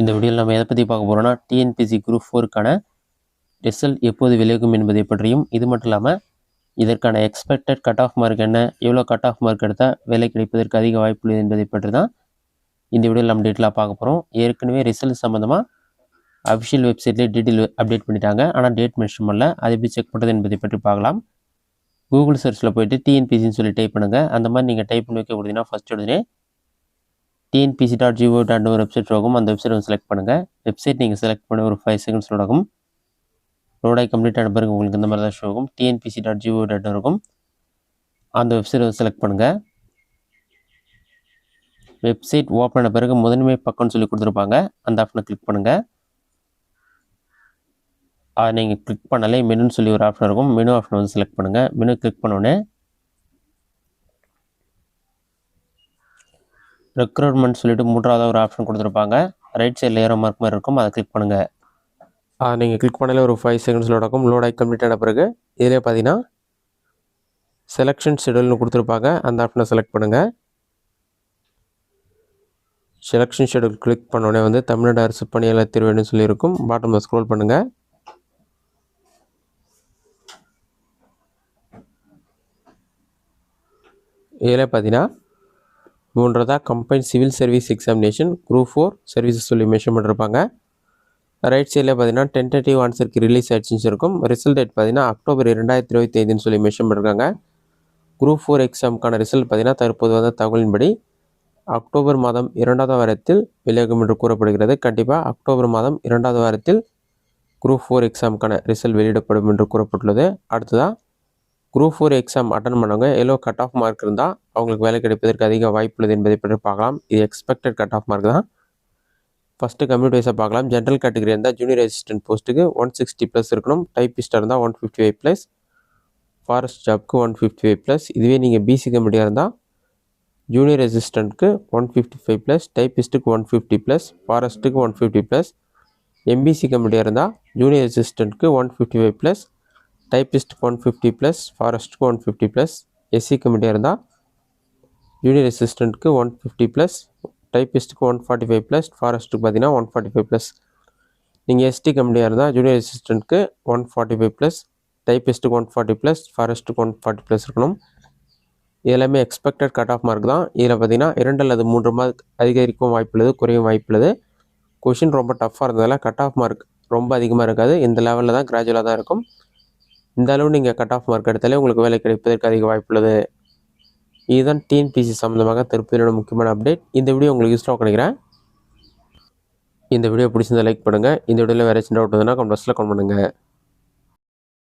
இந்த வீடியோவில் நம்ம எதை பற்றி பார்க்க போகிறோம்னா டிஎன்பிஎஸ்சி குரூப் 4க்கான ரிசல்ட் எப்போது வெளியாகும் என்பதை பற்றியும், இது மட்டும் இல்லாமல் இதற்கான எக்ஸ்பெக்டட் கட் ஆஃப் மார்க் என்ன, எவ்வளோ கட் ஆஃப் மார்க் எடுத்தால் வேலை கிடைப்பதற்கு அதிக வாய்ப்பு உள்ளது என்பதை பற்றி தான் இந்த வீடியோவில் நம்ம டீட்டெயிலாக பார்க்க போகிறோம். ஏற்கனவே ரிசல்ட் சம்மந்தமாக அஃபிஷியல் வெப்சைட்லேயே டீட்டெயில் அப்டேட் பண்ணிட்டாங்க, ஆனால் டேட் மென்ஷன் பண்ணல. அதை எப்படி செக் பண்ணுறது என்பதை பற்றி பார்க்கலாம். கூகுள் சர்ச்சில் போய்ட்டு டிஎன்பிஎஸ்சின்னு சொல்லி டைப் பண்ணுங்கள். அந்த மாதிரி நீங்கள் டைப் பண்ணி வைக்க கொடுத்தீங்கன்னா ஃபஸ்ட் உடனே tnpc.gov.in ஒரு வெப்சைட் இருக்கும். அந்த வெப்சைட் வந்து செலக்ட் பண்ணுங்கள். வெப்சைட் நீங்கள் செலக்ட் பண்ண ஒரு 5 செகண்ட்ஸ் நடக்கும். லோடாகி கம்ப்ளீட் ஆன பிறகு உங்களுக்கு இந்த மாதிரி தான் ஷோ ஆகும். tnpc.gov.in இருக்கும். அந்த வெப்சைட் வந்து செலக்ட் பண்ணுங்கள். வெப்சைட் ஓப்பன் ஆன பிறகு முதன்மை பக்கம்னு சொல்லி கொடுத்துருப்பாங்க. அந்த ஆப்ஷனை கிளிக் பண்ணுங்கள். அதை நீங்கள் கிளிக் பண்ணாலே மெனுன்னு சொல்லி ஒரு ஆப்ஷன் இருக்கும். மெனு ஆப்ஷனை வந்து செலக்ட் பண்ணுங்கள். மெனு கிளிக் பண்ணோடனே ரெக்ரூட்மெண்ட் சொல்லிட்டு மூன்றாவது ஒரு ஆப்ஷன் கொடுத்துருப்பாங்க. ரைட் சைடில் ஏரோ மார்க் மாதிரி இருக்கும். அதை கிளிக் பண்ணுங்கள். நீங்கள் கிளிக் பண்ணாலே ஒரு 5 செகண்ட்ஸ் லோடாகும். லோடாகி கம்ப்ளீட் ஆன பிறகு இதிலே பார்த்தீங்கன்னா செலெக்ஷன் ஷெடியூல்னு கொடுத்துருப்பாங்க. அந்த ஆப்ஷனை செலக்ட் பண்ணுங்கள். செலெக்ஷன் ஷெடியூல் கிளிக் பண்ணோடனே வந்து தமிழ்நாடு அரசு பணியாளர் தேர்வுன்னு சொல்லியிருக்கும். பாட்டமில் ஸ்க்ரோல் பண்ணுங்கள். இதில் பார்த்தீங்கன்னா மூன்றாவதாக combine civil service examination group 4 services சொல்லி மென்ஷன் பண்ணிருப்பாங்க. ரைட் சைடில் பார்த்தீங்கன்னா டென்டேட்டிவ் ஆன்சருக்கு ரிலீஸ் ஆயிடுச்சுன்னு இருக்கும். ரிசல்ட் டேட் பார்த்தீங்கன்னா அக்டோபர் 2025 சொல்லி மென்ஷன் பண்ணியிருக்காங்க. குரூப் 4 எக்ஸாமுக்கான ரிசல்ட் பார்த்தீங்கன்னா தற்போது வந்த தகவலின்படி அக்டோபர் மாதம் 2வது வாரத்தில் வெளியாகும் என்று கூறப்படுகிறது. கண்டிப்பாக அக்டோபர் மாதம் 2வது வாரத்தில் குரூப் 4 எக்ஸாமுக்கான ரிசல்ட் வெளியிடப்படும் என்று கூறப்பட்டுள்ளது. அடுத்ததாக குரூப் 4 எக்ஸாம் அட்டன் பண்ணவங்க எவ்வளோ கட் ஆஃப் மார்க் இருந்தால் அவங்களுக்கு வேலை கிடைப்பதற்கு அதிக வாய்ப்பு உள்ளது என்பதை பற்றி பார்க்கலாம். இது எக்ஸ்பெக்டட் கட் ஆஃப் மார்க் தான். ஃபஸ்ட்டு கம்ப்யூட்டர் வைஸாக பார்க்கலாம். ஜென்ரல் கேட்டகரி இருந்தால் ஜூனியர் அசிஸ்டன்ட் போஸ்ட்டுக்கு 160+ இருக்கணும். டைப்பிஸ்டாக இருந்தால் 155+, ஃபாரஸ்ட் ஜாப்க்கு 155+. இதுவே நீங்கள் பிசி கம்யூனிட்டியாக இருந்தால் ஜூனியர் அசிஸ்டண்ட்க்கு 155+, டைப்பிஸ்ட்டுக்கு 150+, ஃபாரஸ்ட்டுக்கு 150+. எம்பிசி கம்யூனிட்டியாக இருந்தால் ஜூனியர் அசிஸ்டண்ட்க்கு 155+, டைப்பிஸ்ட்டுக்கு 150+, ஃபாரஸ்ட்டுக்கு 150+. எஸ்சி கம்யூனிட்டியாக இருந்தால் ஜூனியர் அசிஸ்டண்ட்க்கு 150+, டைப்பிஸ்ட்டுக்கு 145+, ஃபாரஸ்ட்டுக்கு பார்த்தீங்கன்னா 145+. நீங்கள் எஸ்டி கம்யூனிட்டியாக இருந்தால் ஜூனியர் அசிஸ்டண்ட்க்கு 145+, டைப்பிஸ்ட்டுக்கு 140+, ஃபாரஸ்ட்டுக்கு 140+ இருக்கணும். எல்லாமே எக்ஸ்பெக்டட் கட் ஆஃப் மார்க் தான். இதில் பார்த்தீங்கன்னா 2 அல்லது 3 மார்க் அதிகரிக்கும் வாய்ப்புள்ளது, குறையும் வாய்ப்புள்ளது. கொஷின் ரொம்ப டஃப்பாக இருந்ததால் கட் ஆஃப் மார்க் ரொம்ப அதிகமாக இருக்காது. இந்த லெவலில் தான் கிராஜுவலாக தான் இருக்கும். இந்த அளவு நீங்கள் கட் ஆஃப் மார்க் எடுத்தாலே உங்களுக்கு வேலை கிடைப்பதற்கு அதிக வாய்ப்புள்ளது. இதுதான் டிஎன்பிஎஸ்சி சம்மந்தமாக தற்போதைய முக்கியமான அப்டேட். இந்த வீடியோ உங்களுக்கு யூஸ்ஃபுல்லாக கிடைக்கிறேன். இந்த வீடியோ பிடிச்சிருந்தா லைக் பண்ணுங்கள். இந்த வீடியோவில் வேறு ஏதாச்சும் டவுட் வந்ததுன்னா கமெண்ட் பாக்ஸில் கமெண்ட் பண்ணுங்கள்.